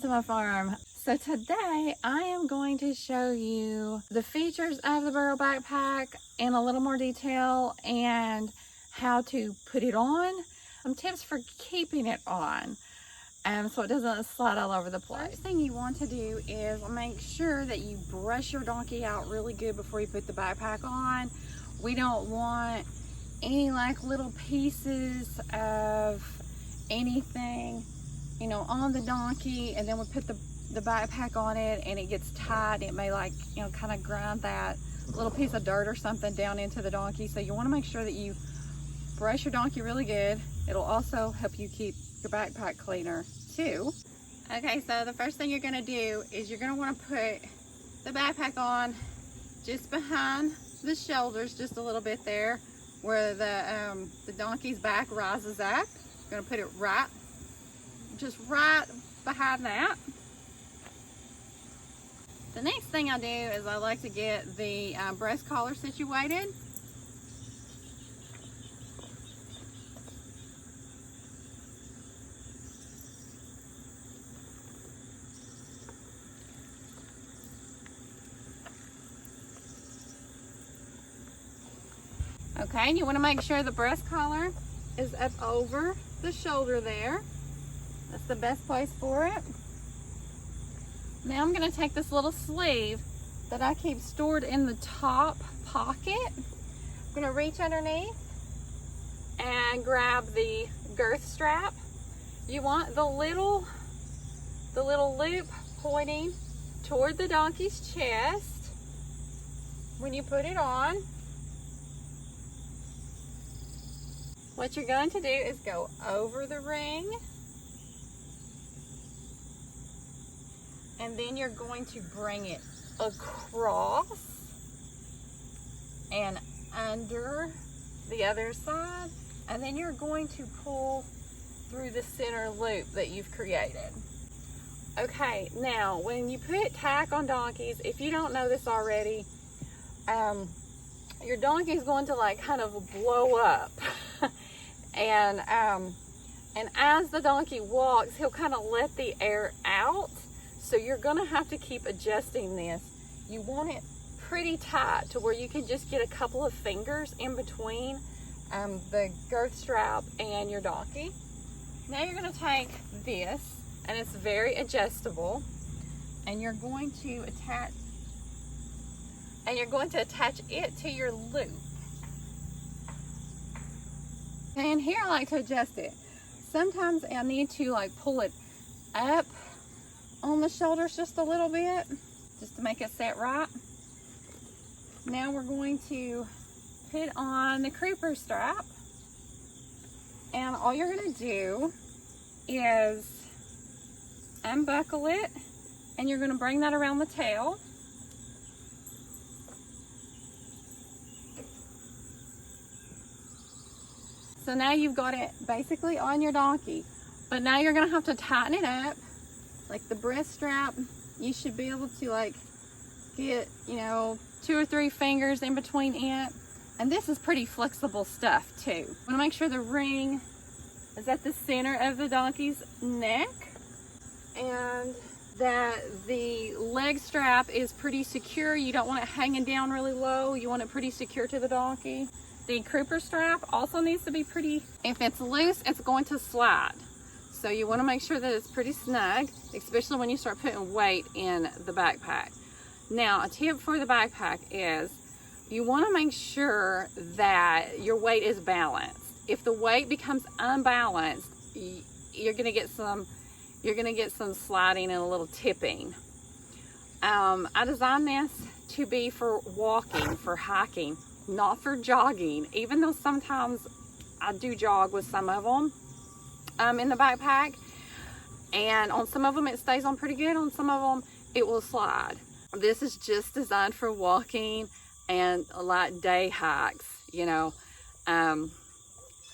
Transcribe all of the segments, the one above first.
to my farm. So today I am going to show you the features of the Burro Backpack in a little more detail and how to put it on, some tips for keeping it on so it doesn't slide all over the place. First thing you want to do is make sure that you brush your donkey out really good before you put the backpack on. We don't want any like little pieces of anything, you know, on the donkey, and then we put the backpack on it and it gets tight. It may, like, you know, kind of grind that little piece of dirt or something down into the donkey. So you want to make sure that you brush your donkey really good. It'll also help you keep your backpack cleaner too. Okay, so the first thing you're going to do is you're going to want to put the backpack on just behind the shoulders, just a little bit there where the donkey's back rises up. You're going to put it just right behind that. The next thing I do is I like to get the breast collar situated. Okay, and you want to make sure the breast collar is up over the shoulder there. That's the best place for it. Now I'm going to take this little sleeve that I keep stored in the top pocket. I'm going to reach underneath and grab the girth strap. You want the little loop pointing toward the donkey's chest when you put it on. What you're going to do is go over the ring, and then you're going to bring it across and under the other side, and then you're going to pull through the center loop that you've created. Okay, now when you put tack on donkeys, if you don't know this already, your donkey is going to like kind of blow up. And as the donkey walks, he'll kind of let the air out. So you're gonna have to keep adjusting this. You want it pretty tight to where you can just get a couple of fingers in between the girth strap and your donkey. Now you're gonna take this, and it's very adjustable, and you're going to attach it to your loop. And here I like to adjust it. Sometimes I need to like pull it up on the shoulders just a little bit, just to make it set right. Now we're going to put on the creeper strap, and all you're going to do is unbuckle it, and you're going to bring that around the tail. So now you've got it basically on your donkey, but now you're going to have to tighten it up. Like the breast strap, you should be able to like get, you know, 2 or 3 fingers in between it. And this is pretty flexible stuff too. You want to make sure the ring is at the center of the donkey's neck, and that the leg strap is pretty secure. You don't want it hanging down really low. You want it pretty secure to the donkey. The creeper strap also needs to be pretty, if it's loose, it's going to slide. So you want to make sure that it's pretty snug, especially when you start putting weight in the backpack. Now, a tip for the backpack is you want to make sure that your weight is balanced. If the weight becomes unbalanced, you're going to get some sliding and a little tipping. I designed this to be for walking, for hiking, not for jogging, even though sometimes I do jog with some of them in the backpack, and on some of them it stays on pretty good, on some of them it will slide. This is just designed for walking and like day hikes, you know,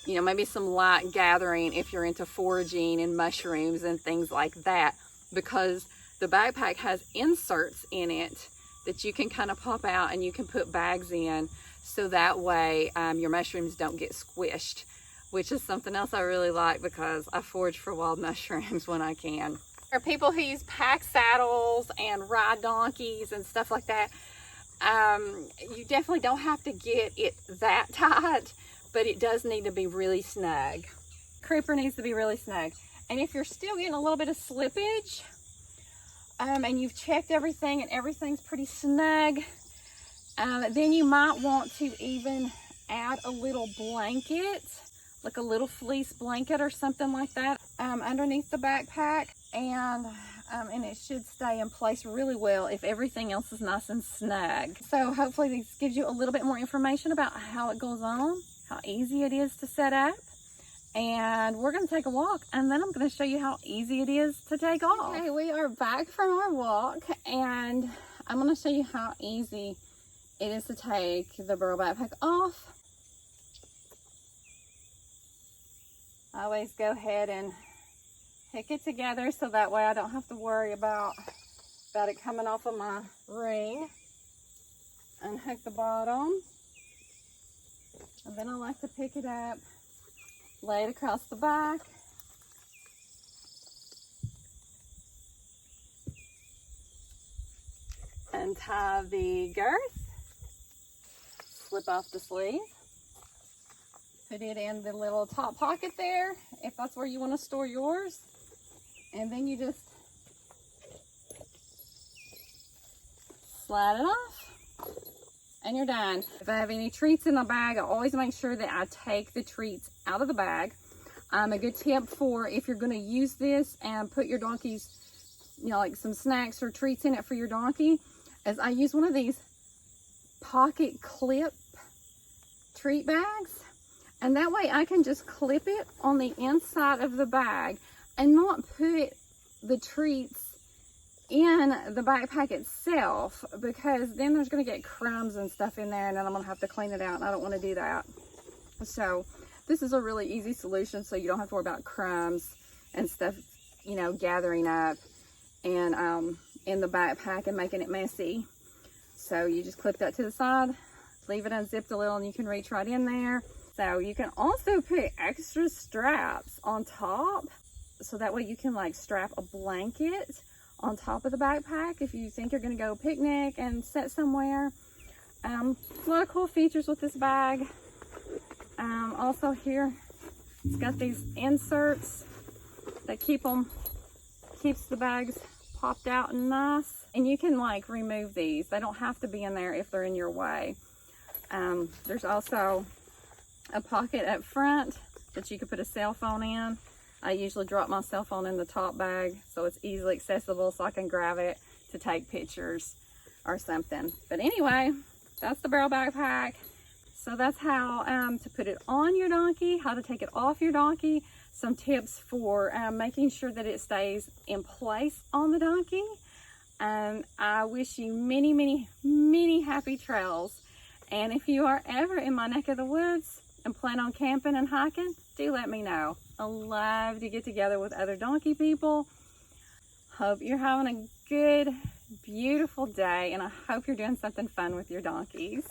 maybe some light gathering if you're into foraging and mushrooms and things like that, because the backpack has inserts in it that you can kind of pop out and you can put bags in, so that way your mushrooms don't get squished, which is something else I really like because I forage for wild mushrooms when I can. For people who use pack saddles and ride donkeys and stuff like that, you definitely don't have to get it that tight, but it does need to be really snug. Creeper needs to be really snug. And if you're still getting a little bit of slippage, and you've checked everything and everything's pretty snug, then you might want to even add a little blanket, like a little fleece blanket or something like that, underneath the backpack, and it should stay in place really well if everything else is nice and snug. So hopefully this gives you a little bit more information about how it goes on, how easy it is to set up. And we're going to take a walk, and then I'm going to show you how easy it is to take off. Okay, we are back from our walk, and I'm going to show you how easy it is to take the Burro Backpack off. I always go ahead and hook it together so that way I don't have to worry about it coming off of my ring. Unhook the bottom, and then I like to pick it up, lay it across the back, untie the girth, slip off the sleeve, put it in the little top pocket there if that's where you want to store yours, and then you just slide it off and you're done. If I have any treats in the bag, I always make sure that I take the treats out of the bag. A good tip for if you're going to use this and put your donkey's, like some snacks or treats in it for your donkey, is I use one of these pocket clip treat bags, and that way I can just clip it on the inside of the bag and not put the treats in the backpack itself, because then there's going to get crumbs and stuff in there, and then I'm going to have to clean it out, and I don't want to do that. So this is a really easy solution, so you don't have to worry about crumbs and stuff, gathering up and in the backpack and making it messy. So you just clip that to the side, leave it unzipped a little, and you can reach right in there. So you can also put extra straps on top, so that way you can like strap a blanket on top of the backpack if you think you're going to go picnic and sit somewhere. A lot of cool features with this bag. Also here, it's got these inserts that keeps the bags popped out and nice. And you can like remove these. They don't have to be in there if they're in your way. There's also a pocket up front that you could put a cell phone in. I usually drop my cell phone in the top bag so it's easily accessible, so I can grab it to take pictures or something. But anyway, that's the Burro Backpack. So that's how to put it on your donkey, how to take it off your donkey, some tips for making sure that it stays in place on the donkey. I wish you many, many, many happy trails. And if you are ever in my neck of the woods and plan on camping and hiking, do let me know. I love to get together with other donkey people. Hope you're having a good, beautiful day, and I hope you're doing something fun with your donkeys.